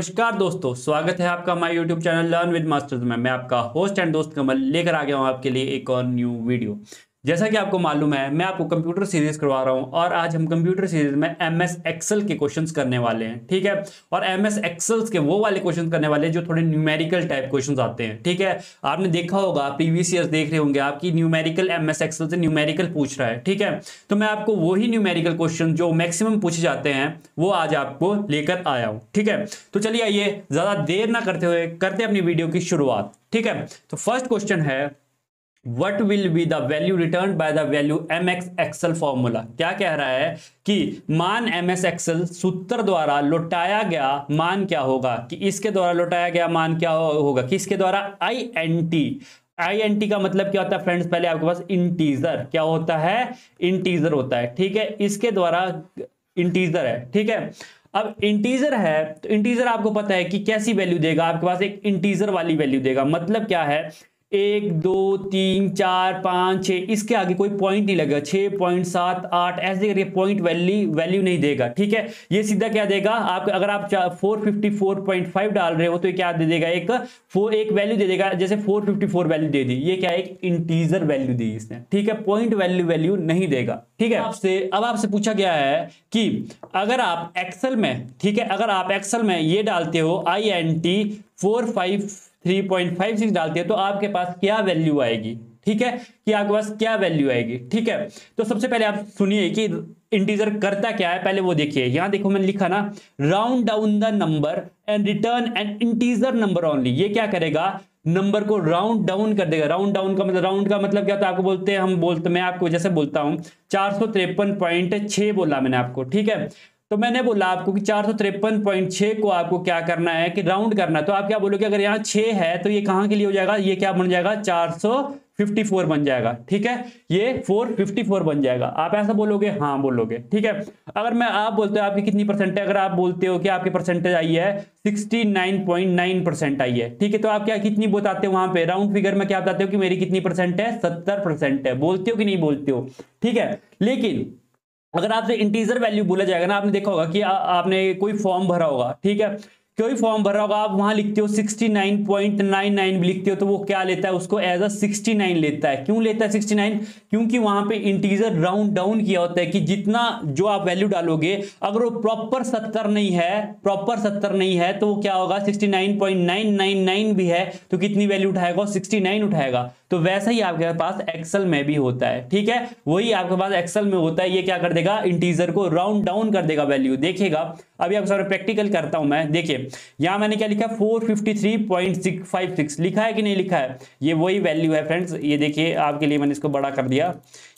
नमस्कार दोस्तों, स्वागत है आपका हमारे YouTube channel learn with masters में। मैं आपका होस्ट एंड दोस्त कमल लेकर आ गया हूं आपके लिए एक और न्यू वीडियो। जैसा कि आपको मालूम है, मैं आपको कंप्यूटर सीरीज करवा रहा हूं और आज हम कंप्यूटर सीरीज में MS एक्सेल के क्वेश्चंस करने वाले हैं, ठीक है। और MS एक्सेल्स के वो वाले क्वेश्चंस करने वाले हैं जो थोड़े न्यूमेरिकल टाइप क्वेश्चंस आते हैं, ठीक है। आपने देखा होगा, प्रीवियस ईयर्स देख रहे होंगे आपकी न्यूमेरिकल MS एक्सेल से न्यूमेरिकल पूछ रहा है, ठीक है। तो मैं आपको वही न्यूमेरिकल क्वेश्चन जो मैक्सिमम पूछे जाते हैं वो आज आपको लेकर आया हूं, ठीक है। तो चलिए आइए ज्यादा देर ना करते हुए करते अपनी वीडियो की शुरुआत, ठीक है। तो फर्स्ट क्वेश्चन है, What will be the value returned by the value MX Excel formula? क्या कह रहा है कि मान MS Excel सूत्र द्वारा लौटाया गया मान क्या होगा, कि इसके द्वारा लौटाया गया मान क्या होगा, किसके द्वारा, INT का मतलब क्या होता है फ्रेंड्स, पहले आपके पास इंटीजर क्या होता है, इंटीजर होता है, ठीक है। इसके द्वारा इंटीजर है, ठीक है। अब इंटीजर है तो इंटीजर आपको पता है कि कैसी वैल्यू देगा, आपके पास एक इंटीजर वाली वैल्यू देगा। मतलब क्या है, 1 2 3 4 5 6, इसके आगे कोई पॉइंट नहीं लगेगा, 6.7 8 ऐसे करके पॉइंट वैल्यू नहीं देगा, ठीक है। ये सीधा क्या देगा आप, अगर आप 454.5 डाल रहे हो तो ये क्या दे देगा, एक वैल्यू दे देगा। जैसे 454 वैल्यू दे दी, ये क्या है, एक इंटीजर वैल्यू दी इसने, ठीक है। पॉइंट वैल्यू नहीं देगा, ठीक है। अब आपसे पूछा गया है कि अगर आप एक्सेल में, ठीक है, अगर आप एक्सेल में ये डालते हो INT 453.56 डालते हैं तो आपके पास क्या वैल्यू आएगी, ठीक है, कि आपके पास क्या वैल्यू आएगी, ठीक है। तो सबसे पहले आप सुनिए कि इंटीजर करता क्या है, पहले वो देखिए। यहां देखो मैंने लिखा ना, round down the number and return N integer number only. ये क्या करेगा, नंबर को राउंड डाउन कर देगा। राउंड डाउन का मतलब, राउंड का मतलब क्या होता है आपको बोलते हैं, मैं आपको जैसे बोलता हूं 453.6 बोला मैंने आपको, ठीक है। तो मैंने बोला आपको कि 453.6 को आपको क्या करना है कि राउंड करना है। तो आप क्या बोलोगे, अगर यहाँ 6 है तो ये कहां के लिए हो जाएगा, ये क्या बन जाएगा, 454 बन जाएगा, ठीक है। ये 454 बन जाएगा। आप ऐसा बोलोगे, हाँ बोलोगे, ठीक है। अगर मैं आप बोलते हो आपकी कितनी परसेंट है, अगर आप बोलते हो कि आपकी परसेंटेज आई है 69.9% आई है, ठीक है। तो आप क्या कितनी बताते हो वहां पे, राउंड फिगर में क्या बताते हो कि मेरी कितनी परसेंट है, 70% है। बोलते हो कि नहीं बोलते हो, ठीक है। लेकिन अगर आपसे इंटीजर वैल्यू बोला जाएगा ना, आपने देखा होगा कि आपने कोई फॉर्म भरा होगा, ठीक है, कोई फॉर्म भरा होगा, आप वहां लिखते हो 69.99 भी लिखते हो तो वो क्या लेता है, उसको एज अ 69 लेता है। क्यों लेता है 69, क्योंकि वहां पे इंटीजर राउंड डाउन किया होता है कि जितना जो आप वैल्यू डालोगे, अगर वो प्रॉपर 70 नहीं है तो वो क्या होगा, 69.999 भी है तो कितनी वैल्यू उठाएगा, 69 उठाएगा। तो वैसा ही आपके पास एक्सेल में भी होता है, ठीक है। वही आपके पास एक्सेल में होता है, ये क्या कर देगा, इंटीजर को राउंड डाउन कर देगा वैल्यू। देखिएगा अभी आपको सारा प्रैक्टिकल करता हूं मैं। देखिए यहां मैंने क्या लिखा, 453.56 लिखा है कि नहीं लिखा है, ये वही वैल्यू है फ्रेंड्स। ये देखिए आपके लिए मैंने इसको बड़ा कर दिया,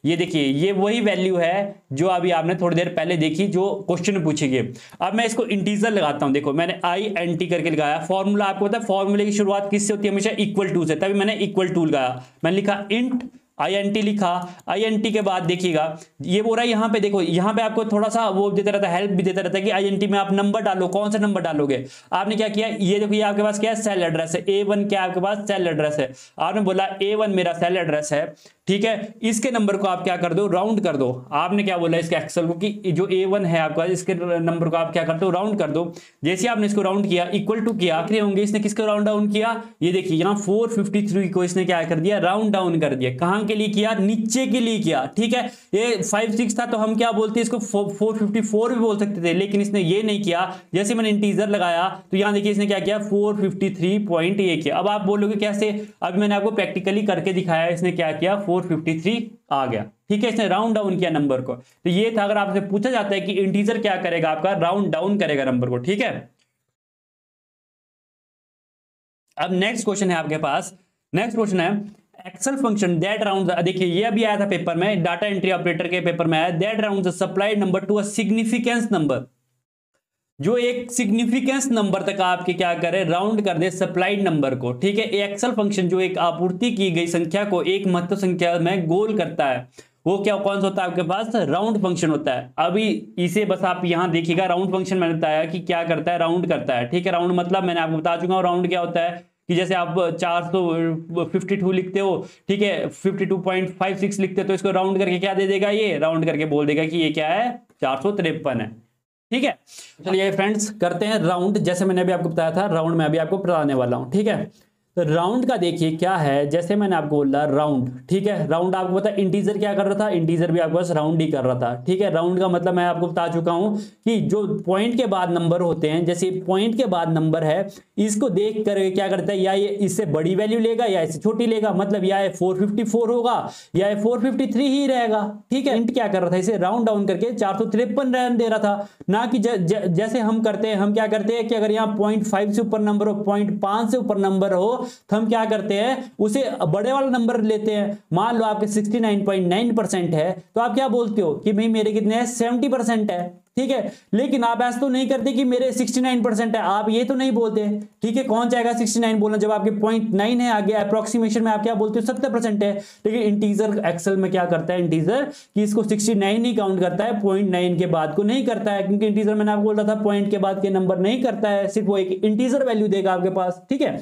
ये देखिए ये वही वैल्यू है जो अभी आपने थोड़ी देर पहले देखी, जो क्वेश्चन में पूछी गई। अब मैं इसको इंटीजर लगाता हूं, देखो मैंने INT करके लगाया। फॉर्मूला आपको पता है, फॉर्मूले की शुरुआत किससे होती है, हमेशा इक्वल टू से, तभी मैंने इक्वल टू लगाया। मैंने लिखा इंट INT लिखा, INT के बाद देखिएगा ये बोल रहा है, यहाँ पे देखो, यहाँ पे आपको थोड़ा सा वो देता रहता है, हेल्प भी देता रहता है कि INT में आप नंबर डालो, कौन सा नंबर डालोगे। आपने क्या किया, ये देखो ये आपके पास क्या है, सेल एड्रेस है, A1 क्या आपके पास सेल एड्रेस है। आपने बोला A1 मेरा सेल एड्रेस है, ठीक है। इसके नंबर को आप क्या कर दो, राउंड कर दो। आपने क्या बोला इसके एक्सेल को कि जो A1 है आपका, इसके नंबर को आप क्या करते हो, राउंड कर दो। जैसे आपने इसको राउंड किया, इक्वल टू किया, आखिरी होंगे, इसने किसको राउंड डाउन किया, ये देखिए यहाँ 453 को इसने क्या कर दिया, राउंड डाउन कर दिया। कहां के लिए किया, नीचे के लिए किया, ठीक है। ये 56 था तो हम क्या बोलते हैं इसको, 454 भी बोल सकते थे, लेकिन इसने ये नहीं किया। जैसे मैंने इंटीजर लगाया तो यहां देखिए इसने क्या किया, 453 किया। अब आप बोलोगे कैसे, अब मैंने आपको प्रैक्टिकली करके दिखाया, इसने क्या किया, 453 आ गया, ठीक है। इसने राउंड डाउन किया नंबर को। तो ये था, अगर आपसे पूछा जाता है कि इंटीजर क्या करेगा, आपका राउंड डाउन करेगा नंबर को, ठीक है। अब नेक्स्ट क्वेश्चन है आपके पास, नेक्स्ट क्वेश्चन है एक्सेल फंक्शन दैट राउंड, देखिए ये अभी आया था पेपर में, डाटा एंट्री ऑपरेटर के पेपर में आया, that round the supplied number to a significance number, जो एक सिग्निफिकेंस नंबर तक आपके क्या करे, राउंड कर दे सप्लाइड नंबर को, ठीक है। एक्सेल फंक्शन जो एक आपूर्ति की गई संख्या को एक महत्व संख्या में गोल करता है, वो क्या, कौन सा होता है आपके पास, राउंड फंक्शन होता है। अभी इसे बस आप यहां देखिएगा, राउंड फंक्शन मैंने बताया कि क्या करता है, राउंड करता है, ठीक है। राउंड मतलब मैंने आपको बता चुका हूं, राउंड क्या होता है कि जैसे आप 452 लिखते हो, ठीक है, 52.56 लिखते हो तो इसको राउंड करके क्या दे देगा, ये राउंड करके बोल देगा कि ये क्या है, 453 है, ठीक है। चलिए फ्रेंड्स करते हैं राउंड, जैसे मैंने अभी आपको बताया था राउंड में अभी आपको बताने वाला हूं। ठीक है, तो राउंड का देखिए क्या है, जैसे मैंने आपको बोला राउंड, ठीक है, राउंड आपको पता है इंटीजर क्या कर रहा था, इंटीजर भी आपके पास राउंड ही कर रहा था। ठीक है, राउंड का मतलब मैं आपको बता चुका हूं कि जो पॉइंट के बाद नंबर होते हैं, जैसे पॉइंट के बाद नंबर है, इसको देख कर क्या करता है, या ये इससे बड़ी वैल्यू लेगा या इससे छोटी लेगा, मतलब या 454 होगा या 453 ही रहेगा। ठीक है, इंट क्या कर रहा था, इसे राउंड डाउन करके 453 रहने दे रहा था, ना कि जैसे हम करते हैं, हम क्या करते हैं कि अगर यहाँ 0.5 से ऊपर नंबर हो, 0.5 से ऊपर नंबर हो, तो हम क्या करते हैं उसे बड़े वाला नंबर लेते हैं। मान लो आपके 69.9% है, तो आप क्या बोलते हो कि भाई मेरे कितने हैं, 70% है। ठीक है, लेकिन आप ऐसा तो नहीं करते कि मेरे 69% है, आप ये तो नहीं बोलते। ठीक है, कौन चाहेगा 69 बोलना, जब आपके 0.9 है आगे अप्रोक्सीमेशन में आप क्या बोलते हो, 70% है। लेकिन इंटीजर एक्सेल में क्या करता है, इंटीजर कि इसको 69 ही काउंट करता है, 0.9 के बाद को नहीं करता है, क्योंकि इंटीजर मैंने आपको बोला था पॉइंट के बाद के नंबर नहीं करता है, सिर्फ वो एक इंटीजर वैल्यू देगा आपके पास। ठीक है,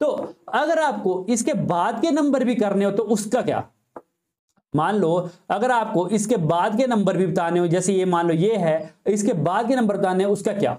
तो अगर आपको इसके बाद के नंबर भी करने हो तो उसका क्या, मान लो अगर आपको इसके बाद के नंबर भी बताने हो, जैसे ये मान लो ये है, इसके बाद के नंबर बताने हो, उसका क्या,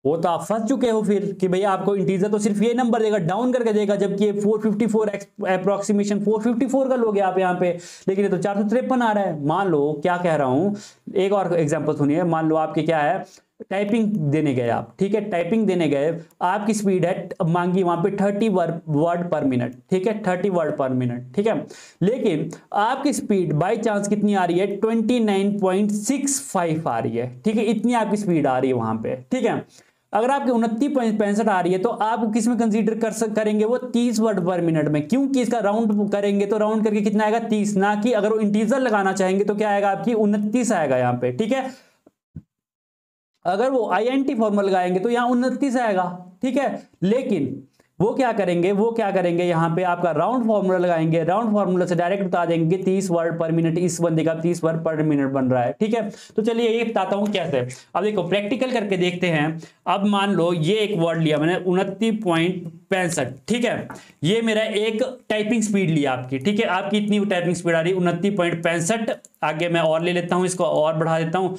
वो तो आप फंस चुके हो फिर कि भैया आपको इंटीजर तो सिर्फ ये नंबर देगा, डाउन करके देगा, जबकि ये 454 अप्रोक्सीमेशन 454 का लोगे आप यहाँ पे, लेकिन ये तो 453 आ रहा है। मान लो क्या कह रहा हूं, एक और एग्जांपल सुनिए, मान लो आपके क्या है, टाइपिंग देने गए आप। ठीक है, टाइपिंग देने गए, आपकी स्पीड है मांगी वहां पे 30 वर्ड पर मिनट। ठीक है, 30 वर्ड पर मिनट। ठीक है, लेकिन आपकी स्पीड बाय चांस कितनी आ रही है, 29.65 आ रही है। ठीक है, इतनी आपकी स्पीड आ रही है वहां पे। ठीक है, अगर आपकी 29.65 आ रही है तो आप किस में कंसीडर करेंगे, वो 30 वर्ड पर मिनट में, क्योंकि इसका राउंड करेंगे तो राउंड करके कितना आएगा, 30, ना कि अगर वो इंटीजर लगाना चाहेंगे तो क्या आएगा आपकी 29 आएगा यहाँ पे। ठीक है, अगर वो INT फॉर्मूला लगाएंगे तो यहां 29 आएगा। ठीक है, लेकिन वो क्या करेंगे यहां पे आपका राउंड फॉर्मूला लगाएंगे, राउंड फॉर्मूला से डायरेक्ट बता देंगे 30 वर्ड पर मिनट, इस बंदे का 30 वर्ड पर मिनट बन रहा है। ठीक है, तो चलिए ये बताता हूं कैसे। अब देखो प्रैक्टिकल करके देखते हैं। अब मान लो ये एक वर्ड लिया मैंने 29.65। ठीक है, ये मेरा एक टाइपिंग स्पीड लिया आपकी। ठीक है, आपकी इतनी टाइपिंग स्पीड आ रही है 29.65। आगे मैं और ले लेता हूं, इसको और बढ़ा देता हूं,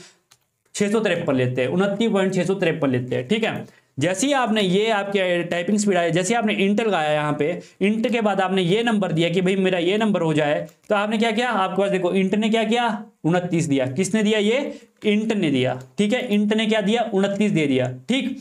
653 लेते हैं, 29.653 लेते हैं। ठीक है, जैसे ही आपने ये आपके टाइपिंग स्पीड आया, जैसे आपने इंट लगाया यहाँ पे, इंट के बाद आपने ये नंबर दिया कि भाई मेरा ये नंबर हो जाए, तो आपने क्या किया, आपके पास देखो इंट ने क्या किया, 29 दिया। किसने दिया, ये इंट ने दिया। ठीक है, इंट ने क्या दिया, 29 दे दिया। ठीक,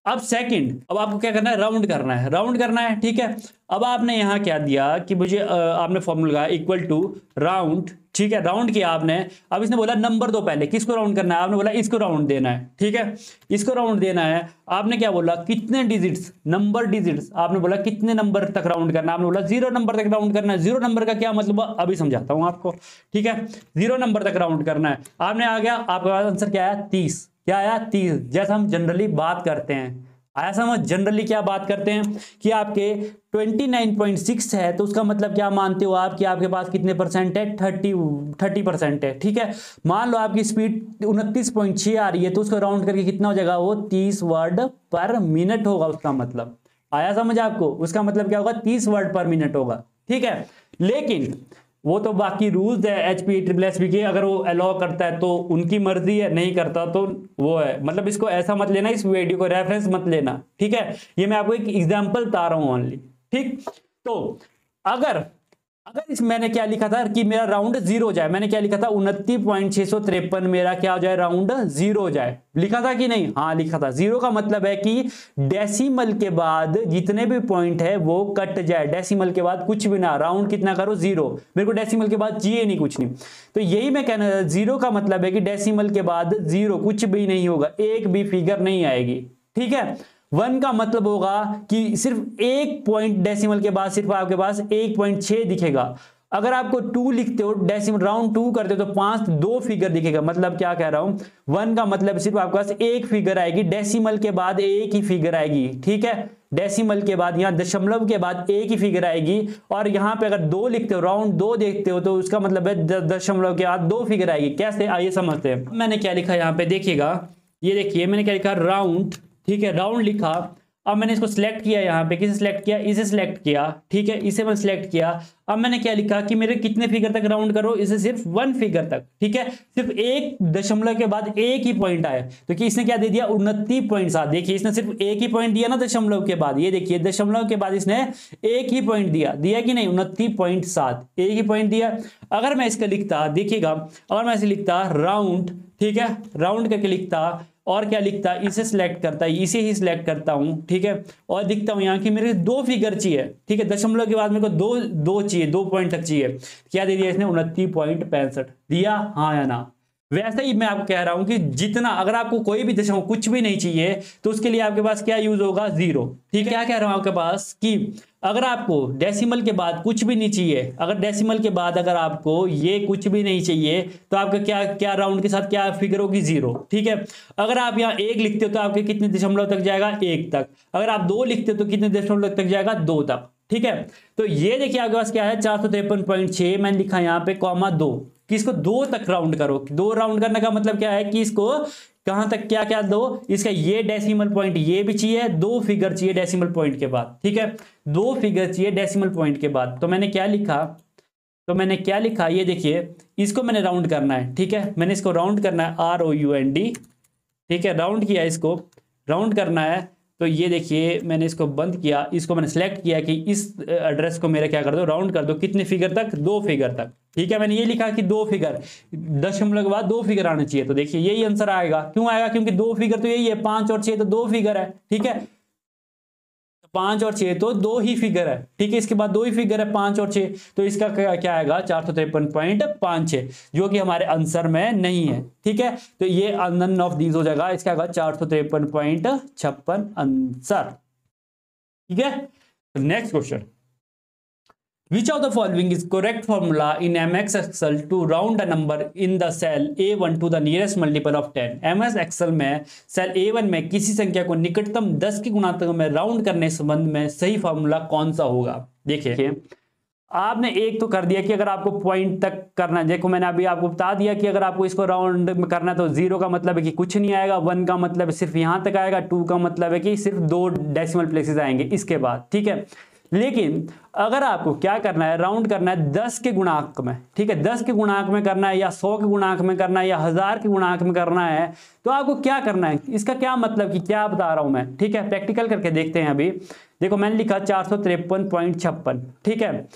अब सेकंड, अब आपको क्या करना है, राउंड करना है, राउंड करना है। ठीक है, अब आपने यहां क्या दिया कि मुझे आपने फॉर्मूला लगाया इक्वल टू राउंड। ठीक है, राउंड किया आपने। अब इसने बोला नंबर दो पहले, किसको राउंड करना है, आपने बोला इसको राउंड देना है। ठीक है, इसको राउंड देना है। आपने क्या बोला, कितने डिजिट्स, नंबर डिजिट्स, आपने बोला कितने नंबर तक राउंड करना, आपने बोला 0 नंबर तक राउंड करना है। 0 नंबर का क्या मतलब, अभी समझाता हूं आपको। ठीक है, 0 नंबर तक राउंड करना है। आपने आ गया, आपके पास आंसर क्या आया, 30। क्या आया, 30। जैसा हम जनरली बात करते हैं, आया समझ, जनरली क्या बात करते हैं कि आपके 29.6 है, तो उसका मतलब क्या मानते हो आप कि आपके पास कितने परसेंट है, 30% है। ठीक है, मान लो आपकी स्पीड 29.6 आ रही है, तो उसको राउंड करके कितना हो जाएगा, वो 30 वर्ड पर मिनट होगा। उसका मतलब आया समझ आपको, उसका मतलब क्या होगा, 30 वर्ड पर मिनट होगा। ठीक है, लेकिन वो तो बाकी रूल्स है HPSSB के, अगर वो अलाउ करता है तो उनकी मर्जी है, नहीं करता तो वो है, मतलब इसको ऐसा मत लेना, इस वीडियो को रेफरेंस मत लेना। ठीक है, ये मैं आपको एक एग्जांपल बता रहा हूं ओनली। ठीक, तो अगर इस मैंने क्या लिखा था कि मेरा राउंड 0 हो जाए, मैंने क्या लिखा था, 29.653 मेरा क्या हो जाए, राउंड 0 हो जाए, लिखा था कि नहीं, हाँ लिखा था। 0 का मतलब है कि डेसिमल के बाद जितने भी पॉइंट है वो कट जाए, डेसिमल के बाद कुछ भी ना, राउंड कितना करो, 0। मेरे को डेसिमल के बाद चाहिए नहीं, कुछ नहीं। तो यही मैं कहना, 0 का मतलब है कि डेसिमल के बाद 0 कुछ भी नहीं होगा, एक भी फिगर नहीं आएगी। ठीक है, 1 का मतलब होगा कि सिर्फ एक पॉइंट डेसिमल के बाद सिर्फ आपके पास 1.6 दिखेगा। अगर आपको 2 लिखते हो, डेसिमल राउंड 2 करते हो, तो 5 2 फिगर दिखेगा। मतलब क्या कह रहा हूं, 1 का मतलब सिर्फ आपके पास एक फिगर आएगी, डेसिमल के बाद एक ही फिगर आएगी। ठीक है, डेसिमल के बाद, यहां दशमलव के बाद एक ही फिगर आएगी। और यहां पे अगर 2 लिखते हो, राउंड 2 देखते हो, तो उसका मतलब है दशमलव के बाद 2 फिगर आएगी। कैसे, आइए समझते हैं। मैंने क्या लिखा यहां पे देखिएगा, ये देखिए मैंने क्या लिखा, राउंड। ठीक है, राउंड लिखा। अब मैंने इसको सिलेक्ट किया, यहाँ पे किसे सिलेक्ट किया, इसे सिलेक्ट किया, ठीक है, इसे मैं सिलेक्ट किया। अब मैंने क्या लिखा कि मेरे कितने फिगर तक राउंड करो, इसे सिर्फ 1 फिगर तक, ठीक है, सिर्फ एक दशमलव के बाद एक ही पॉइंट आया, तो कि इसने क्या दे दिया 29.7। देखिए इसने सिर्फ एक ही पॉइंट दिया ना दशमलव के बाद, ये देखिए दशमलव के बाद इसने एक ही पॉइंट दिया कि नहीं, 29.7 एक ही पॉइंट दिया। अगर मैं इसका लिखता, देखिएगा, अगर मैं इसे लिखता राउंड, ठीक है, राउंड करके लिखता और क्या लिखता, इसे सिलेक्ट करता, इसे ही सिलेक्ट करता हूं, ठीक है, और दिखता हूं यहां कि मेरे 2 फिगर चाहिए, ठीक है, दशमलव के बाद मेरे को दो चाहिए, 2 पॉइंट तक चाहिए। क्या दे दिया इसने 29.65 दिया, हाँ या ना। वैसे ही मैं आपको कह रहा हूं कि जितना, अगर आपको कोई भी दशमलव कुछ भी नहीं चाहिए तो उसके लिए आपके पास क्या यूज होगा, 0, ठीक है। क्या कह रहा हूं आपके पास कि अगर आपको डेसिमल के बाद कुछ भी नहीं चाहिए, अगर डेसिमल के बाद अगर आपको ये कुछ भी नहीं चाहिए तो आपका क्या क्या राउंड के साथ क्या फिगर होगी, 0, ठीक है। अगर आप यहाँ 1 लिखते हो तो आपके कितने दशमलव तक जाएगा, 1 तक। अगर आप 2 लिखते हो तो कितने दशमलव तक जाएगा, 2 तक, ठीक है। तो ये देखिए आपके पास क्या है 453.6 मैंने लिखा यहाँ पे, कॉमा 2, कि इसको 2 तक राउंड करो। 2 राउंड करने का मतलब क्या है कि इसको कहां तक क्या क्या दो, इसका ये डेसिमल पॉइंट ये भी चाहिए, 2 फिगर चाहिए डेसिमल पॉइंट के बाद, ठीक है, 2 फिगर चाहिए डेसिमल पॉइंट के बाद। तो मैंने क्या लिखा, ये देखिए इसको मैंने राउंड करना है, ठीक है, मैंने इसको राउंड करना है, ROUND, ठीक है, राउंड किया, इसको राउंड करना है। तो ये देखिए मैंने इसको बंद किया, इसको मैंने सेलेक्ट किया कि इस एड्रेस को मेरे क्या कर दो, राउंड कर दो, कितने फिगर तक, 2 फिगर तक, ठीक है। मैंने ये लिखा कि 2 फिगर, दशमलव के बाद 2 फिगर आने चाहिए। तो देखिए यही आंसर आएगा, क्यों आएगा, क्योंकि 2 फिगर तो यही है, 5 और 6 तो 2 फिगर है, ठीक है, 5 और 6 तो 2 ही फिगर है, ठीक है, इसके बाद 2 ही फिगर है 5 और 6, तो इसका क्या आएगा 453.56, जो कि हमारे आंसर में नहीं है, ठीक है। तो ये नन ऑफ दीज हो जाएगा, इसका आएगा 453.56 आंसर, ठीक है। Next question, Which of the following is correct formula in MX Excel to round a number in the cell A1 to the nearest multiple of 10? MS Excel में cell A1 में किसी संख्या को निकटतम 10 के गुणांक में राउंड करने संबंध में सही फॉर्मूला कौन सा होगा। देखिए आपने एक तो कर दिया कि अगर आपको पॉइंट तक करना है, देखो मैंने अभी आपको बता दिया कि अगर आपको इसको राउंड में करना है तो 0 का मतलब है कि कुछ नहीं आएगा, 1 का मतलब सिर्फ यहां तक आएगा, 2 का मतलब है कि सिर्फ 2 डेसिमल प्लेसेस आएंगे इसके बाद, ठीक है। लेकिन अगर आपको क्या करना है, राउंड करना है 10 के गुणांक में, ठीक है, 10 के गुणांक में करना है या 100 के गुणांक में करना है या 1000 के गुणांक में करना है, तो आपको क्या करना है, इसका क्या मतलब कि क्या बता रहा हूं मैं, ठीक है, प्रैक्टिकल करके देखते हैं। अभी देखो मैंने लिखा 453.56, ठीक है,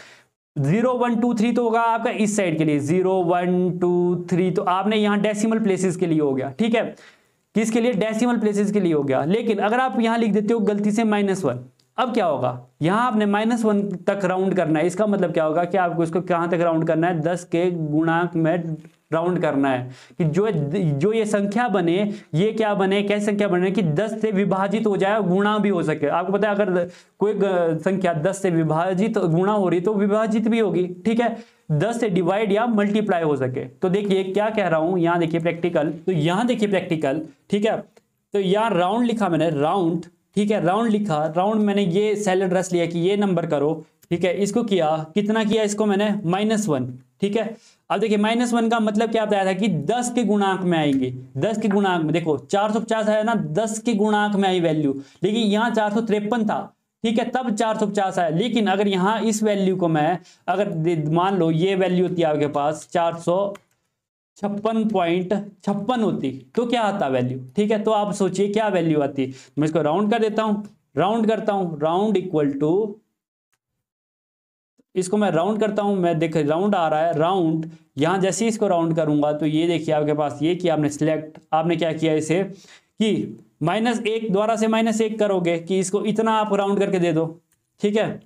0 1 2 3 तो होगा आपका इस साइड के लिए, 0 1 2 3 तो आपने यहां डेसिमल प्लेसेस के लिए हो गया, ठीक है, किसके लिए, डेसिमल प्लेसेस के लिए हो गया। लेकिन अगर आप यहां लिख देते हो गलती से -1, अब क्या होगा, यहां आपने -1 तक राउंड करना है, इसका मतलब क्या होगा कि आपको इसको कहां तक राउंड करना है, 10 के गुणांक में राउंड करना है, कि जो ये संख्या बने, ये क्या बने, कैसी संख्या बने कि 10 से विभाजित हो जाए, गुणा भी हो सके। आपको पता है अगर कोई संख्या 10 से विभाजित गुणा हो रही तो विभाजित भी होगी, ठीक है, 10 से डिवाइड या मल्टीप्लाई हो सके। तो देखिए क्या कह रहा हूं, यहां देखिए प्रैक्टिकल, तो यहां देखिए प्रैक्टिकल, ठीक है, तो यहां राउंड लिखा मैंने, राउंड, ठीक है, राउंड लिखा, राउंड मैंने ये सेल एड्रेस लिया कि ये नंबर करो, ठीक है, इसको किया, कितना किया इसको मैंने -1, ठीक है। अब देखिए -1 का मतलब क्या बताया था कि 10 के गुणांक में आएंगे, 10 के गुणांक में, देखो 450 है ना, 10 के गुणांक में आई वैल्यू, लेकिन यहाँ 453 था, ठीक है, तब 450 आया। लेकिन अगर यहाँ इस वैल्यू को मैं अगर मान लो ये वैल्यू होती है आपके पास 456.56 होती तो क्या आता वैल्यू, ठीक है। तो आप सोचिए क्या वैल्यू आती, मैं इसको राउंड कर देता हूं, राउंड करता हूं, राउंड इक्वल टू, इसको मैं राउंड करता हूं, मैं देख राउंड आ रहा है, राउंड यहां जैसे इसको राउंड करूंगा तो ये देखिए आपके पास ये किया आपने सिलेक्ट, आपने क्या किया इसे कि -1 द्वारा से -1 करोगे कि इसको इतना आप राउंड करके दे दो, ठीक है,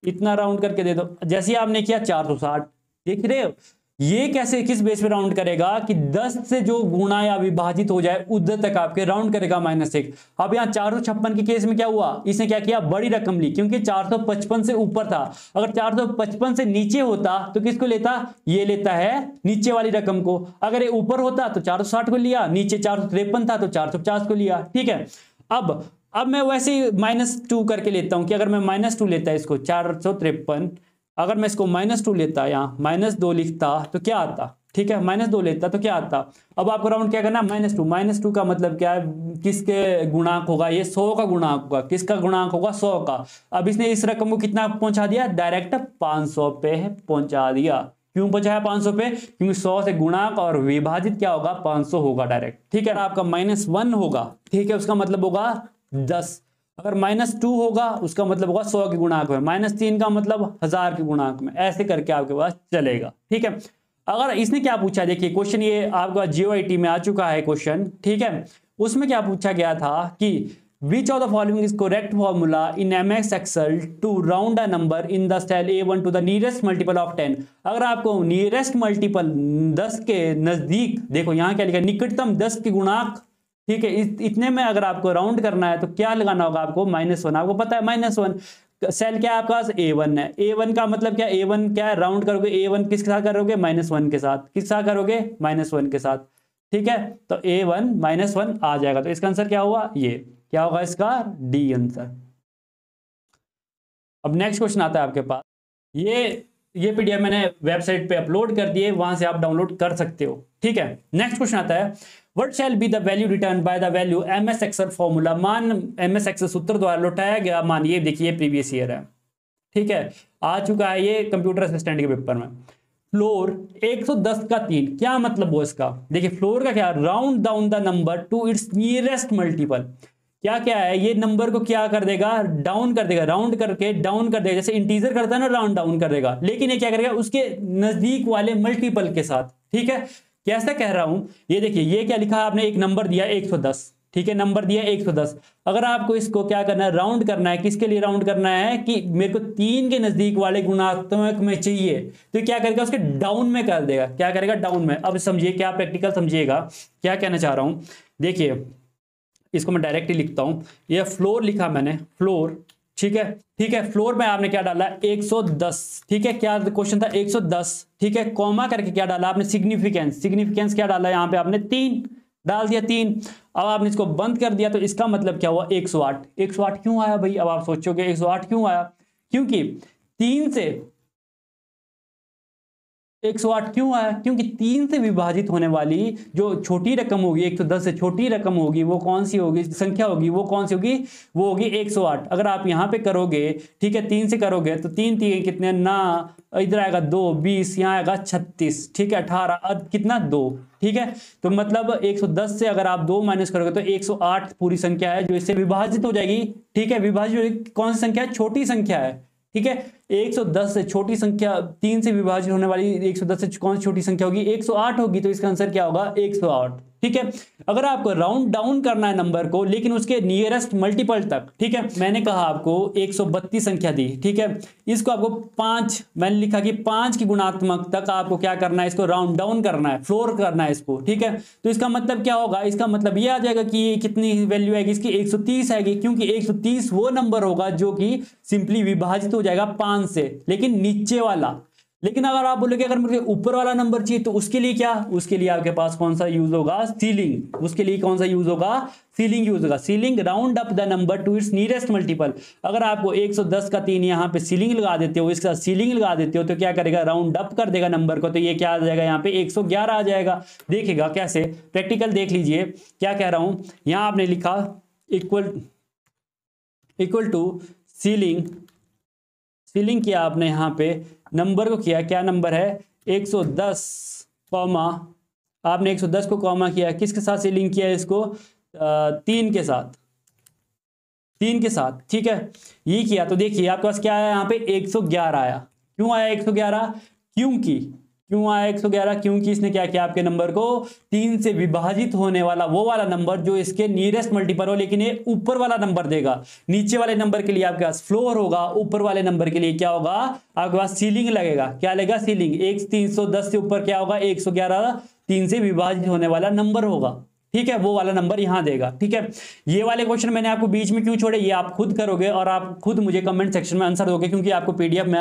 इतना राउंड करके दे दो। जैसे आपने किया 460, देख रहे हो ये कैसे किस बेस पे राउंड करेगा कि 10 से जो गुणा या विभाजित हो जाए उधर तक आपके राउंड करेगा -1। अब यहाँ 456 के केस में क्या हुआ, इसने क्या किया, बड़ी रकम ली, क्योंकि 455 से ऊपर था। अगर 455 से नीचे होता तो किसको लेता, ये लेता है नीचे वाली रकम को। अगर ये ऊपर होता तो 460 को लिया, नीचे 453 था तो 450 को लिया, ठीक है। अब मैं वैसे ही -2 करके लेता हूं कि अगर मैं -2 लेता है इसको 453, अगर मैं इसको -2 लेता, यहाँ -2 लिखता तो क्या आता, ठीक है, -2 लेता तो क्या आता। अब आपको राउंड क्या करना, -2 का मतलब क्या है, किसके गुणांक होगा, ये 100 का गुणांक होगा। किसका गुणांक होगा, 100 का। अब इसने इस रकम को कितना पहुंचा दिया, डायरेक्ट 500 पे पहुंचा दिया। क्यों पहुंचाया 500 पे, क्योंकि 100 से गुणांक और विभाजित क्या होगा, 500 होगा डायरेक्ट। ठीक है, आपका -1 होगा, ठीक है, उसका मतलब होगा 10। अगर -2 होगा उसका मतलब होगा 100 के गुणांक में, -3 का मतलब 1000 के गुणांक में, ऐसे करके आपके पास चलेगा। ठीक है, अगर इसने क्या पूछा, देखिए क्वेश्चन ये आपका जीओआईटी में आ चुका है क्वेश्चन। ठीक है, उसमें क्या पूछा गया था कि which of the following is correct formula in MS Excel to round a number in the cell A1 to the nearest multiple of 10। अगर आपको नियरेस्ट मल्टीपल 10 के नजदीक, देखो यहां क्या लिखा, निकटतम 10 के गुणांक, ठीक है, इतने में अगर आपको राउंड करना है तो क्या लगाना होगा आपको, -1। आपको पता है -1 सेल क्या है आपका, A1 है। A1 का मतलब क्या, A1 क्या है, राउंड करोगे A1 किसके साथ करोगे, -1 के साथ। किसके साथ करोगे, -1 के साथ। ठीक है, तो A1 -1 आ जाएगा। तो इसका आंसर क्या हुआ, ये क्या होगा, इसका डी आंसर। अब नेक्स्ट क्वेश्चन आता है आपके पास, ये पीडीएफ मैंने वेबसाइट पे अपलोड कर दिए, वहां से आप डाउनलोड कर सकते हो। ठीक है, नेक्स्ट क्वेश्चन आता है, what shall be the value return by the value MS Excel formula. मान एमएस एक्सेल सूत्र द्वारा लौटाया गया मान, ये देखिए प्रीवियस ईयर है। ठीक है, आ चुका है ये कंप्यूटर असिस्टेंट के पेपर में। फ्लोर 110 का 3, क्या मतलब हो इसका, देखिए फ्लोर का क्या, round down the number two it's nearest multiple. क्या क्या है, ये नंबर को क्या कर देगा, डाउन कर देगा, राउंड करके डाउन कर देगा, जैसे इंटीजर करता है ना, राउंड डाउन कर देगा, लेकिन ये क्या करेगा, उसके नजदीक वाले मल्टीपल के साथ। ठीक है, कैसे कह रहा हूं, ये देखिए, ये क्या लिखा है आपने, एक नंबर दिया 110, ठीक है, नंबर दिया 110। अगर आपको इसको क्या करना है, राउंड करना है, किसके लिए राउंड करना है, कि मेरे को 3 के नजदीक वाले गुणात्मक में चाहिए, तो क्या करेगा, उसके डाउन में कर देगा। क्या करेगा, डाउन में। अब समझिए, क्या प्रैक्टिकल समझिएगा क्या कहना चाह रहा हूं। देखिए इसको मैं डायरेक्ट ही लिखता हूं, ये फ्लोर लिखा मैंने, फ्लोर, ठीक है, ठीक है, फ्लोर में आपने क्या डाला, 110। ठीक है, क्या क्वेश्चन था, 110। ठीक है, कॉमा करके क्या डाला आपने, सिग्निफिकेंस, सिग्निफिकेंस क्या डाला यहां पे आपने, 3 डाल दिया, 3। अब आपने इसको बंद कर दिया, तो इसका मतलब क्या हुआ, 108। 108 क्यों आया भाई, अब आप सोचोगे 108 क्यों आया, क्योंकि 3 से 108 क्यों आया, क्योंकि 3 से विभाजित होने वाली जो छोटी रकम होगी, 110 से छोटी रकम होगी, वो कौन सी होगी, संख्या होगी, वो कौन सी होगी, वो होगी 108। अगर आप यहां पे करोगे, ठीक है, 3 से करोगे तो 3 3 कितने ना, इधर आएगा 2, 20, यहां आएगा 36, ठीक है, 18, कितना 2। ठीक है, तो मतलब 110 से अगर आप 2 माइनस करोगे तो 108 पूरी संख्या है जो इससे विभाजित हो जाएगी। ठीक है, विभाजित कौन सी संख्या है, छोटी संख्या है। ठीक है, 110 से छोटी संख्या, 3 से विभाजित होने वाली 110 से कौन सी छोटी संख्या होगी, 108 होगी। तो इसका आंसर क्या होगा, 108। ठीक है, अगर आपको राउंड डाउन करना है नंबर को, लेकिन उसके नियरेस्ट मल्टीपल तक, ठीक है, मैंने कहा आपको 132 संख्या दी, ठीक है, इसको आपको 5, मैंने लिखा कि 5 की गुणात्मक तक आपको क्या करना है, इसको राउंड डाउन करना है, फ्लोर करना है इसको। ठीक है, तो इसका मतलब क्या होगा, इसका मतलब ये आ जाएगा कि ये कितनी वैल्यू आएगी इसकी, 130 आएगी, क्योंकि 130 वो नंबर होगा जो कि सिंपली विभाजित हो जाएगा 5 से, लेकिन नीचे वाला। लेकिन अगर आप बोलोगे अगर मुझे ऊपर वाला नंबर चाहिए, तो उसके लिए क्या, उसके लिए आपके पास कौन सा यूज होगा, सीलिंग। उसके लिए कौन सा यूज होगा, सीलिंग यूज होगा। Ceiling, round up the number two it's nearest multiple. अगर आपको 110 का 3 यहां पे सीलिंग लगा देते हो, इसके साथ सीलिंग लगा देते हो, तो क्या करेगा, राउंड अप कर देगा नंबर को, तो ये क्या आ जाएगा, यहाँ पे 111 आ जाएगा। देखेगा कैसे, प्रैक्टिकल देख लीजिए क्या कह रहा हूं। यहां आपने लिखा इक्वल टू सीलिंग, सीलिंग किया आपने यहां पे, नंबर को किया, क्या नंबर है 110, कॉमा आपने 110 को कॉमा किया, किसके साथ सीलिंग किया इसको, 3 के साथ, 3 के साथ। ठीक है, ये किया, तो देखिए आपके पास क्या आया, यहाँ पे 111 आया। क्यों आया 111, क्यों आया 111, क्योंकि इसने क्या किया, आपके नंबर को 3 से विभाजित होने वाला वो वाला नंबर जो इसके नियरेस्ट मल्टीपल हो, लेकिन ये ऊपर वाला नंबर देगा। नीचे वाले नंबर के लिए आपके पास फ्लोर होगा, ऊपर वाले नंबर के लिए क्या होगा, आपके पास सीलिंग लगेगा। क्या लगेगा, सीलिंग। 310 से ऊपर क्या होगा, 111 3 से विभाजित होने वाला नंबर होगा। ठीक है, वो वाला नंबर यहां देगा। ठीक है, ये वाले क्वेश्चन मैंने आपको बीच में क्यों छोड़े, ये आप खुद करोगे और आप खुद मुझे कमेंट सेक्शन में आंसर दोगे, क्योंकि आपको पीडीएफ में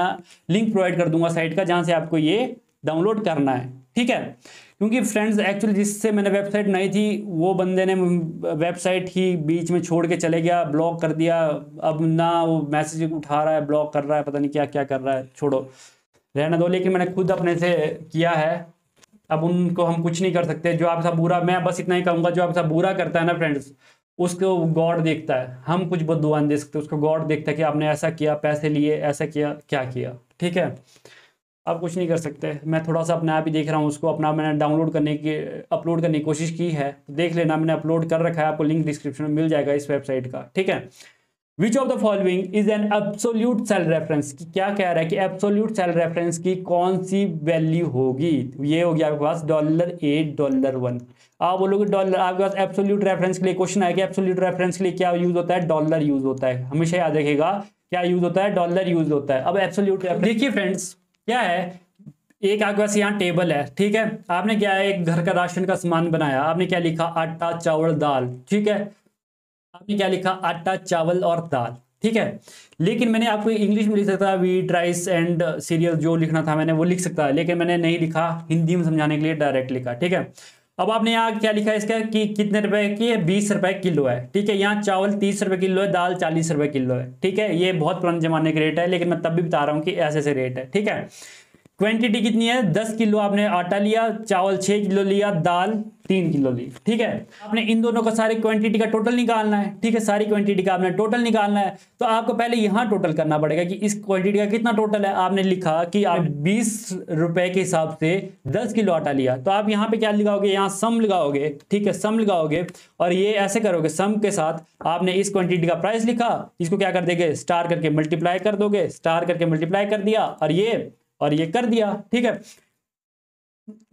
लिंक प्रोवाइड कर दूंगा साइट का, जहां से आपको ये डाउनलोड करना है। ठीक है, क्योंकि फ्रेंड्स एक्चुअली जिससे मैंने वेबसाइट नहीं थी, वो बंदे ने वेबसाइट ही बीच में छोड़ के चले गया, ब्लॉक कर दिया। अब ना वो मैसेज उठा रहा है, ब्लॉक कर रहा है, पता नहीं क्या क्या कर रहा है, छोड़ो, रहने दो। लेकिन मैंने खुद अपने से किया है, अब उनको हम कुछ नहीं कर सकते। जो आपका बुरा, मैं बस इतना ही कहूंगा, जो आपका बुरा करता है ना फ्रेंड्स, उसको गॉड देखता है। हम कुछ बद्दुआ नहीं दे सकते, उसको गॉड देखता है कि आपने ऐसा किया, पैसे लिए, ऐसा किया, क्या किया, ठीक है। आप कुछ नहीं कर सकते। मैं थोड़ा सा अपने आप ही देख रहा हूँ उसको, अपना मैंने डाउनलोड करने की, अपलोड करने की कोशिश की है, देख लेना, मैंने अपलोड कर रखा है, आपको लिंक डिस्क्रिप्शन में मिल जाएगा इस वेबसाइट का, ठीक है। Which of the following is an absolute cell reference, क्या कह रहा है कि एब्सोल्यूट सेल रेफरेंस की कौन सी वैल्यू होगी। ये हो गया आपके पास $8 $1। आप बोलोगे डॉलर, आपके पास एब्सोल्यूट रेफरेंस के लिए क्वेश्चन है कि एब्सोल्यूट रेफरेंस के लिए क्या यूज होता है, डॉलर यूज होता है, हमेशा याद रखिएगा क्या यूज होता है, डॉलर यूज होता है। अब एब्सोल्यूट रेफरेंस देखिए फ्रेंड्स क्या है, एक आपके पास यहाँ टेबल है, ठीक है। आपने क्या है, एक घर का राशन का सामान बनाया, आपने क्या लिखा, आटा चावल दाल, ठीक है। आपने क्या लिखा, आटा चावल और दाल, ठीक है। लेकिन मैंने आपको इंग्लिश में लिख सकता है वीट राइस एंड सीरियल, जो लिखना था मैंने वो लिख सकता है, लेकिन मैंने नहीं लिखा, हिंदी में समझाने के लिए डायरेक्ट लिखा, ठीक है। अब आपने यहाँ क्या लिखा है इसका कि कितने रुपए की है, 20 रुपए किलो है, ठीक है। यहाँ चावल 30 रुपए किलो है, दाल 40 रुपए किलो है, ठीक है। ये बहुत पुराने जमाने के रेट है, लेकिन मैं तब भी बता रहा हूँ कि ऐसे ऐसे रेट है, ठीक है। क्वांटिटी कितनी है, 10 किलो आपने आटा लिया, चावल 6 किलो लिया, दाल 3 किलो ली, ठीक है। आपने इन दोनों का सारी क्वांटिटी का टोटल निकालना है, ठीक है। सारी क्वांटिटी का आपने टोटल निकालना है, तो आपको पहले यहाँ टोटल करना पड़ेगा कि इस क्वांटिटी का कितना टोटल है। आपने लिखा कि आप 20 रुपए के हिसाब से 10 किलो आटा लिया, तो आप यहाँ पे क्या लगाओगे, यहाँ सम लगाओगे, ठीक है, सम लगाओगे, और ये ऐसे करोगे, सम के साथ आपने इस क्वांटिटी का प्राइस लिखा, इसको क्या कर देंगे, स्टार करके मल्टीप्लाई कर दोगे, स्टार करके मल्टीप्लाई कर दिया, और ये कर दिया, ठीक है।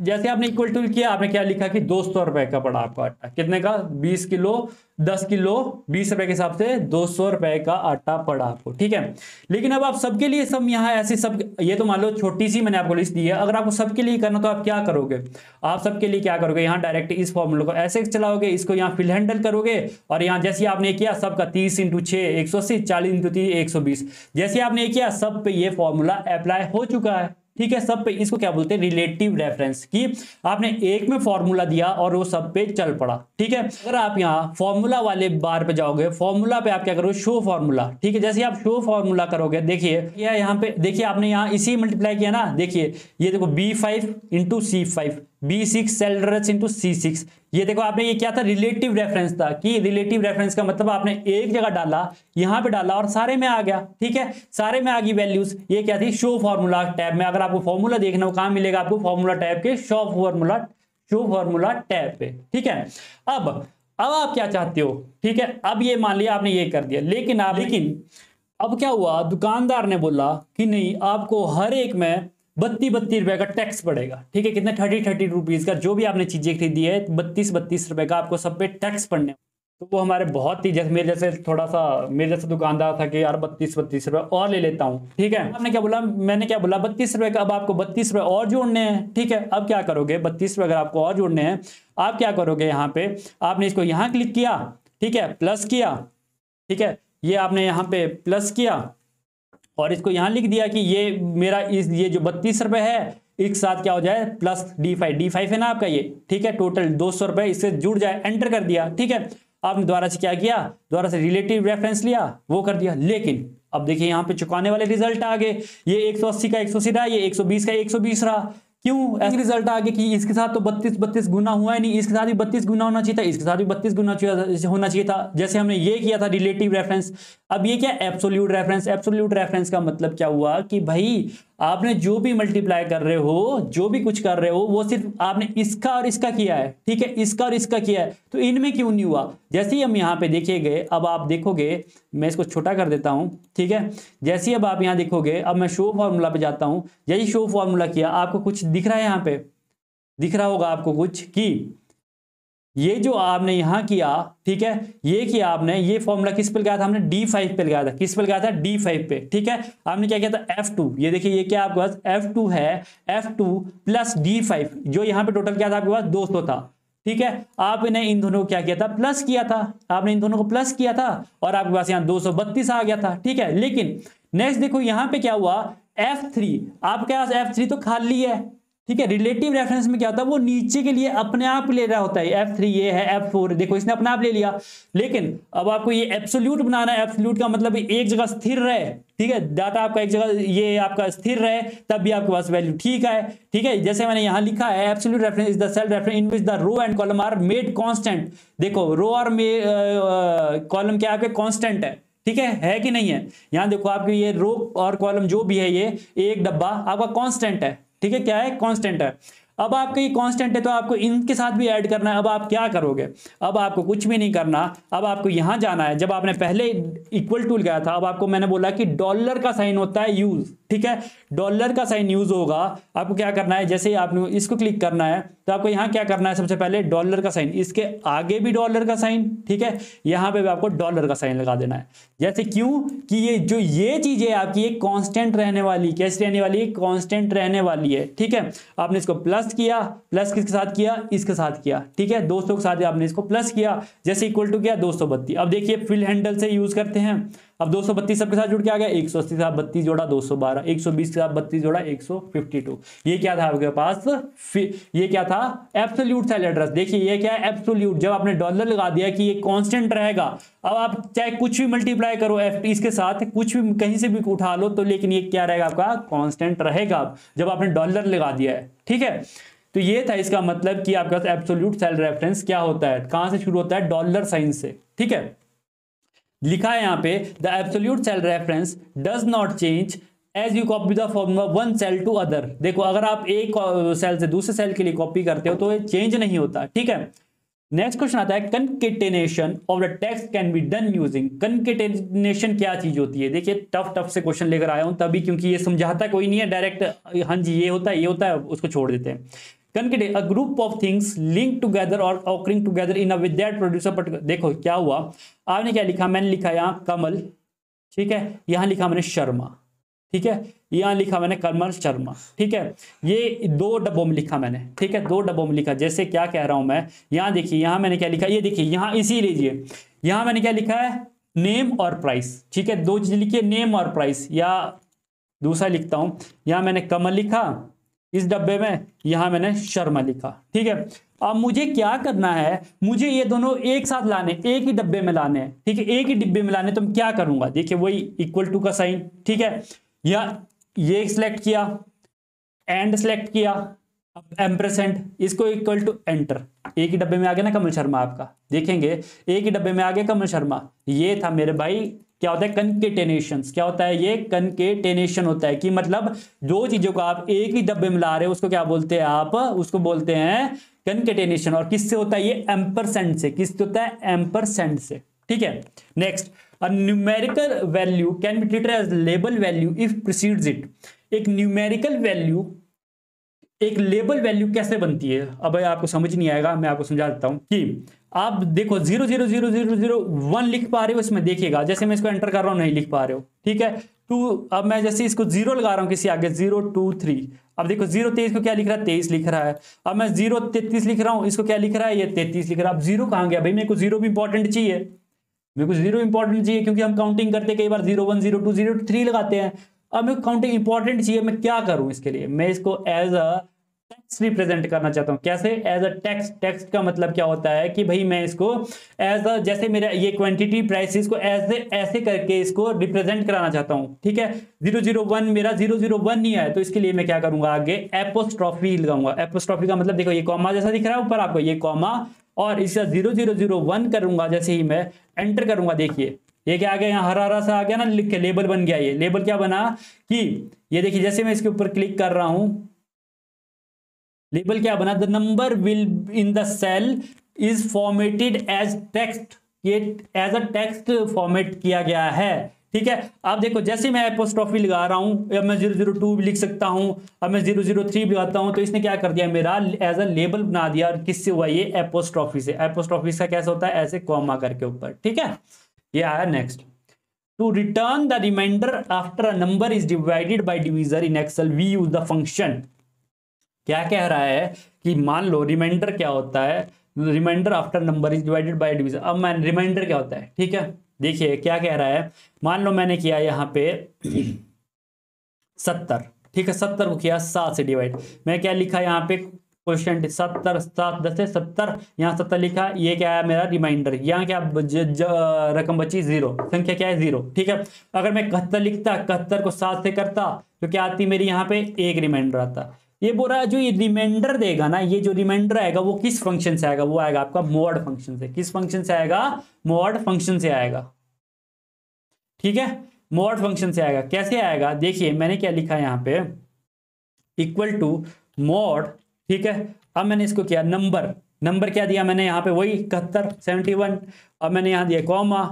जैसे आपने इक्वल टू किया, आपने क्या लिखा कि 200 रुपए का पड़ा आपको आटा, कितने का, 20 किलो, 10 किलो 20 रुपए के हिसाब से 200 रुपए का आटा पड़ा आपको, ठीक है। लेकिन अब आप सबके लिए सम यहाँ ऐसे सब, ये तो मान लो छोटी सी मैंने आपको लिस्ट दी है, अगर आपको सबके लिए करना तो आप क्या करोगे, आप सबके लिए क्या करोगे, यहाँ डायरेक्ट इस फॉर्मूले को ऐसे चलाओगे, इसको यहाँ फिल हैंडल करोगे, और यहाँ जैसे आपने किया सबका 30 × 6 180, 40 × 3 120, जैसे आपने किया सब पे ये फॉर्मूला अप्लाई हो चुका है, ठीक है। सब पे इसको क्या बोलते हैं, रिलेटिव रेफरेंस, की आपने एक में फॉर्मूला दिया और वो सब पे चल पड़ा, ठीक है। अगर आप यहाँ फॉर्मूला वाले बार पे जाओगे, फॉर्मूला पे आप क्या करोगे, शो फॉर्मूला, ठीक है। जैसे आप शो फॉर्मूला करोगे, देखिए ये यहाँ पे देखिए, आपने यहाँ इसी मल्टीप्लाई किया ना, देखिए ये देखो B5 × C5, B6 cell race × C6, ये देखो आपने ये क्या था, रिलेटिव रेफरेंस था, कि रिलेटिव रेफरेंस का मतलब आपने एक जगह डाला, यहां पे डाला और सारे में आ गया, ठीक है, सारे में आ गई वैल्यूज। ये क्या थी, शो फॉर्मूला टैब में। अगर आपको फॉर्मूला देखना हो, कहां मिलेगा आपको, फॉर्मूला टैब के शो फॉर्मूला टैब पे, ठीक है। अब आप क्या चाहते हो, ठीक है। अब ये मान लिया आपने ये कर दिया, लेकिन अब क्या हुआ, दुकानदार ने बोला कि नहीं, आपको हर एक में 32 रुपए का टैक्स पड़ेगा, ठीक है। कितने, 30 रुपीज का, जो भी आपने चीजें खरीदी है 32 रुपए का आपको सब पे टैक्स पड़ने। तो वो हमारे बहुत ही, जैसे मेरे जैसे दुकानदार था कि यार 32 रुपए और ले लेता हूँ, ठीक है। आपने क्या बोला, मैंने क्या बोला, 32 रुपए का, अब आपको 32 रुपए और जोड़ने हैं, ठीक है। अब क्या करोगे, 32 रुपए अगर आपको और जोड़ने हैं, आप क्या करोगे, यहाँ पे आपने इसको यहाँ क्लिक किया, ठीक है, प्लस किया, ठीक है, ये आपने यहाँ पे प्लस किया और इसको यहां लिख दिया कि ये मेरा ये जो 32 रुपए है एक साथ क्या हो जाए, प्लस D5 है ना आपका ये, ठीक है। टोटल 200 रुपए इससे जुड़ जाए, एंटर कर दिया, ठीक है। आपने दोबारा से क्या किया, दोबारा से रिलेटिव रेफरेंस लिया, वो कर दिया। लेकिन अब देखिए यहाँ पे चुकाने वाले रिजल्ट आ गए, ये 180 का 180 रहा, ये 120 का 120 रहा। क्यों ऐसे रिजल्ट आ गया कि इसके साथ तो 32 गुना हुआ है नहीं, इसके साथ भी 32 गुना होना चाहिए था, इसके साथ भी 32 गुना होना चाहिए था, जैसे हमने ये किया था रिलेटिव रेफरेंस। अब ये क्या, एब्सोल्यूट रेफरेंस। एब्सोल्यूट रेफरेंस का मतलब क्या हुआ कि भाई आपने जो भी मल्टीप्लाई कर रहे हो, जो भी कुछ कर रहे हो, वो सिर्फ आपने इसका और इसका किया है, ठीक है, इसका और इसका किया है, तो इनमें क्यों नहीं हुआ। जैसे ही हम यहाँ पे देखिए गए, अब आप देखोगे, मैं इसको छोटा कर देता हूं, ठीक है। जैसे ही अब आप यहाँ देखोगे, अब मैं शो फॉर्मूला पे जाता हूं, जैसे शो फॉर्मूला किया, आपको कुछ दिख रहा है, यहाँ पे दिख रहा होगा आपको कुछ कि ये जो आपने यहां किया, ठीक है, ये किया आपने, ये फॉर्मूला किस पे लगाया था हमने, D5 पे लगाया था। किस पे लगाया था, D5 पे, ठीक है। आपने क्या किया था, F2, ये देखिए ये क्या आपके पास F2 है, F2 प्लस D5, जो यहाँ पे टोटल क्या था आपके पास, 200 था, ठीक है। आपने इन दोनों को क्या किया था, प्लस किया था, आपने इन दोनों को प्लस किया था और आपके पास यहाँ 232 आ गया था, ठीक है। लेकिन नेक्स्ट देखो यहाँ पे क्या हुआ, F3, आपके पास F3 तो खाली है, ठीक है। रिलेटिव रेफरेंस में क्या होता है, वो नीचे के लिए अपने आप ले रहा होता है, F3 ये है, F4 देखो इसने अपने आप ले लिया। लेकिन अब आपको ये एब्सोल्यूट बनाना है, एब्सोल्यूट का मतलब एक जगह स्थिर रहे, ठीक है, डाटा आपका एक जगह ये आपका स्थिर रहे, तब भी आपके पास वैल्यू ठीक है। ठीक है, जैसे मैंने यहां लिखा है absolute reference is the cell reference in which the row and column are made constant. देखो रो और कॉलम क्या आपके कांस्टेंट है, ठीक है कि नहीं है। यहां देखो आपके ये रो और कॉलम जो भी है ये एक डब्बा आपका कांस्टेंट है, ठीक है, क्या है, कांस्टेंट है। अब आपका ये कांस्टेंट है तो आपको इनके साथ भी ऐड करना है। अब आप क्या करोगे, अब आपको कुछ भी नहीं करना, अब आपको यहां जाना है। जब आपने पहले इक्वल टू लगाया था, अब आपको मैंने बोला कि डॉलर का साइन होता है यूज, ठीक है, डॉलर का साइन यूज होगा। आपको क्या करना है, जैसे ही आपने इसको क्लिक करना है तो आपको यहां क्या करना है, सबसे पहले डॉलर का साइन, इसके आगे भी डॉलर का साइन, ठीक है, यहां पे भी आपको डॉलर का साइन लगा देना है। जैसे क्यों कि ये चीज है आपकी एक कांस्टेंट रहने वाली, कैसे रहने वाली है, कांस्टेंट रहने वाली है, ठीक है। आपने इसको प्लस किया, प्लस किसके साथ किया, इसके साथ किया, ठीक है, 200 के साथ आपने इसको प्लस किया, जैसे इक्वल टू किया 232। अब देखिए फिल हैंडल से यूज करते हैं। अब 232 सबके साथ जुड़ के आ गया, 180 के साथ 32 जोड़ा 212, 120 के साथ 32 जोड़ा 152। ये क्या था आपके पास, ये क्या था, एब्सोल्यूट सेल एड्रेस। देखिए ये क्या है, एब्सोल्यूट। जब आपने डॉलर लगा दिया कि ये कांस्टेंट रहेगा, अब आप चाहे कुछ भी मल्टीप्लाई करो इसके साथ, कुछ भी कहीं से भी उठा लो तो, लेकिन ये क्या रहेगा आपका, कांस्टेंट रहेगा जब आपने डॉलर लगा दिया है, ठीक है। तो ये था इसका मतलब कि आपका एब्सोल्यूट सेल रेफरेंस क्या होता है, कहां से शुरू होता है, डॉलर साइन से, ठीक है। लिखा है यहां पे the absolute cell reference does not change as you copy the formula one cell to other. देखो अगर आप एक सेल से दूसरे सेल के लिए कॉपी करते हो तो ये चेंज नहीं होता, ठीक है। नेक्स्ट क्वेश्चन आता है concatenation of the text can be done using. Concatenation क्या चीज होती है, देखिए टफ से क्वेश्चन लेकर आया हूं तभी, क्योंकि ये समझाता कोई नहीं है डायरेक्ट, हाँ जी ये होता है उसको छोड़ देते हैं। Concatenate a group of things linked together or occurring together in a way that produce a particular। देखो क्या हुआ, आपने क्या लिखा, मैंने लिखा यहाँ कमल, ठीक है, यहां लिखा मैंने शर्मा, ठीक है, यहां लिखा मैंने कमल शर्मा, ठीक है, ये 2 डब्बों में लिखा मैंने, ठीक है, 2 डब्बों में लिखा। जैसे क्या कह रहा हूं मैं, यहां देखिए, यहां मैंने क्या लिखा, ये देखिए यहां इसी लीजिए, यहां मैंने क्या लिखा है, नेम और प्राइस, ठीक है, 2 चीज लिखिए, नेम और प्राइस। या दूसरा लिखता हूं, यहां मैंने कमल लिखा इस डब्बे में, यहां मैंने शर्मा लिखा, ठीक है। अब मुझे क्या करना है, मुझे ये दोनों एक साथ लाने, एक ही डब्बे में लाने हैं, ठीक है, एक ही डिब्बे में लाने। तो मैं क्या करूंगा, देखिए वही इक्वल टू का साइन, ठीक है, या ये सिलेक्ट किया, एंड सिलेक्ट किया, अब एम्परसेंड, इसको इक्वल टू एंटर। एक ही डब्बे में आ गया ना कमल शर्मा आपका, देखेंगे एक ही डब्बे में आ गया कमल शर्मा। ये था मेरे भाई क्या होता है, कंकेटेनेशन। क्या होता है ये, कंकेटेनेशन होता है कि मतलब 2 चीजों को आप एक ही डब्बे में ला रहे हो, उसको क्या बोलते हैं आप, उसको बोलते हैं कंकेटेनेशन। और किससे होता है ये, एम्परसेंड से। किससे होता है, एम्परसेंड से, ठीक है। Next, a numerical value can be treated as label value if precedes it. एक न्यूमेरिकल वैल्यू, एक लेबल वैल्यू कैसे बनती है, अब आपको समझ नहीं आएगा, मैं आपको समझा देता हूं कि आप देखो 0000001 लिख पा रहे हो इसमें, देखिएगा जैसे मैं इसको एंटर कर रहा हूं नहीं लिख पा रहे हो, ठीक है। 2, अब मैं जैसे इसको 0 लगा रहा हूं किसी आगे, 0 2 3, अब देखो 023 को क्या लिख रहा है, 23 लिख रहा है। अब मैं 033 लिख रहा हूं, इसको क्या लिख रहा है, ये 33 लिख रहा है। अब 0 कहां गया भाई, मेरे को 0 भी इंपॉर्टेंट चाहिए, मेरे को 0 इंपॉर्टेंट चाहिए, क्योंकि हम काउंटिंग करते कई बार 0 1 0 2 0 3 लगाते हैं। अब मेरे को काउंटिंग इंपॉर्टेंट चाहिए, मैं क्या करूं इसके लिए, मैं इसको एज अ टेक्स्ट रिप्रेजेंट करना चाहता हूं। कैसे, एज अ टेक्स्ट। टेक्स्ट का मतलब क्या होता है कि भाई मैं इसको एज अ, जैसे मेरा ये क्वांटिटी प्राइसेस को ऐसे करके इसको रिप्रेजेंट कराना चाहता हूं, ठीक है। 001 मेरा 001 नहीं है, तो इसके लिए मैं क्या करूंगा, आगे एपोस्ट्रोफी लगाऊंगा। एपोस्ट्रोफी का मतलब देखो ये कॉमा जैसा दिख रहा है ऊपर आपको, ये कॉमा, और इसका 0001 करूंगा। जैसे ही मैं एंटर करूंगा, देखिए ये क्या आ गया, यहाँ हरा हरा सा आ गया ना, लिख के लेबल बन गया। ये लेबल क्या बना कि ये देखिए जैसे मैं इसके ऊपर क्लिक कर रहा हूं, लेबल क्या बना, the number will in the cell is formatted as text. ये एज अ टेक्स्ट फॉर्मेट किया गया है, ठीक है। अब देखो जैसे मैं एपोस्ट्रोफी लगा रहा हूं, अब मैं 002 भी लिख सकता हूं, अब मैं 003 भी लगाता हूं, तो इसने क्या कर दिया, मेरा एज अ लेबल बना दिया। और किससे हुआ ये, एपोस्ट्रोफी से। एपोस्ट्रोफी का कैसा होता है, ऐसे कॉमा करके ऊपर, ठीक है। ये आया next, to return the remainder after a number is divided by divisor in Excel we use the function. क्या कह रहा है कि मान लो रिमाइंडर क्या होता है, remainder after number is divided by divisor. अब मैं रिमाइंडर क्या होता है, ठीक है, देखिए क्या कह रहा है, मान लो मैंने किया यहाँ पे 70, ठीक है, 70 को किया 7 से डिवाइड। मैं क्या लिखा यहाँ पे क्वेश्चन 70, 7 10 से 70, यहाँ 70 लिखा, ये क्या है मेरा रिमाइंडर, यहाँ क्या रकम बची 0, संख्या क्या है 0। ठीक है, अगर मैं 71 लिखता, 71 को 7 से करता तो क्या आती मेरी यहाँ पे एक रिमाइंडर आता। ये बोल रहा है जो ये रिमाइंडर देगा ना, ये जो रिमाइंडर आएगा वो किस फंक्शन से आएगा, वो आएगा आपका मॉड फंक्शन से। किस फंक्शन से आएगा, मॉड फंक्शन से आएगा। ठीक है, मॉड फंक्शन से आएगा। कैसे आएगा, देखिए मैंने क्या लिखा है यहाँ पे, इक्वल टू मॉड। ठीक है, अब मैंने इसको किया नंबर क्या दिया मैंने यहाँ पे, वही 71 71। अब मैंने यहाँ दिया कॉमा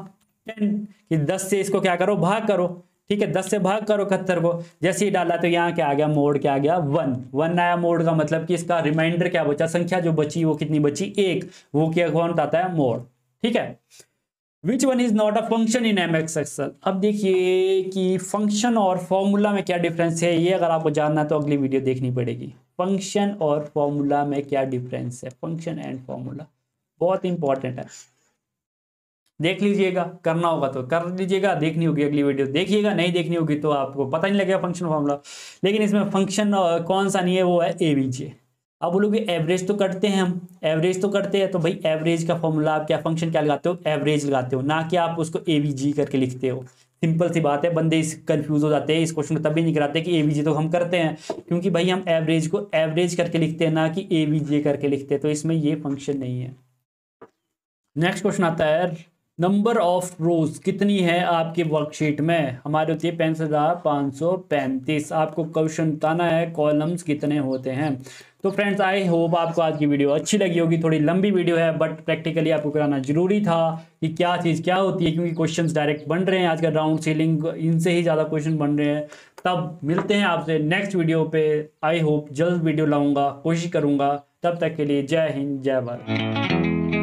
10 कि 10 से इसको क्या करो, भाग करो। ठीक है, 10 से भाग करो 71 को। जैसे ही डाला तो यहाँ क्या आ गया, मोड क्या आ गया 1 आया। मोड का मतलब कि इसका रिमाइंडर क्या बचा, संख्या जो बची वो कितनी बची, 1। वो क्या कौन आता है, मोड। ठीक है, which one is not a function in MS Excel. अब देखिए कि फंक्शन और फॉर्मूला में क्या डिफरेंस है, ये अगर आपको जानना है तो अगली वीडियो देखनी पड़ेगी। फंक्शन और फॉर्मूला में क्या डिफरेंस है, फंक्शन एंड फॉर्मूला बहुत इंपॉर्टेंट है, देख लीजिएगा। करना होगा तो कर लीजिएगा, देखनी होगी अगली वीडियो देखिएगा, नहीं देखनी होगी तो आपको पता नहीं लगेगा फंक्शन फॉर्मूला। लेकिन इसमें फंक्शन कौन सा नहीं है, वो है एवीजे। अब बोलोगे एवरेज तो करते हैं हम, एवरेज तो करते हैं, तो भाई एवरेज का फॉर्मूला आप क्या फंक्शन क्या लगाते हो, एवरेज लगाते हो, ना कि आप उसको एवीजी करके लिखते हो। सिंपल सी बात है, बंदे इस कंफ्यूज हो जाते हैं, इस क्वेश्चन को तभी नहीं कराते कि एवीजी तो हम करते हैं, क्योंकि भाई हम एवरेज को एवरेज करके लिखते हैं, ना कि एवीजे करके लिखते हैं, तो इसमें ये फंक्शन नहीं है। नेक्स्ट क्वेश्चन आता है, नंबर ऑफ रोज कितनी है आपके वर्कशीट में, हमारी होती है 65,535। आपको क्वेश्चन बताना है कॉलम्स कितने होते हैं। तो फ्रेंड्स आई होप आपको आज की वीडियो अच्छी लगी होगी। थोड़ी लंबी वीडियो है बट प्रैक्टिकली आपको कराना जरूरी था कि क्या चीज़ क्या होती है, क्योंकि क्वेश्चंस डायरेक्ट बन रहे हैं आजकल, राउंड सीलिंग इनसे ही ज़्यादा क्वेश्चन बन रहे हैं। तब मिलते हैं आपसे नेक्स्ट वीडियो पे, आई होप जल्द वीडियो लाऊंगा, कोशिश करूंगा। तब तक के लिए जय हिंद जय भारत।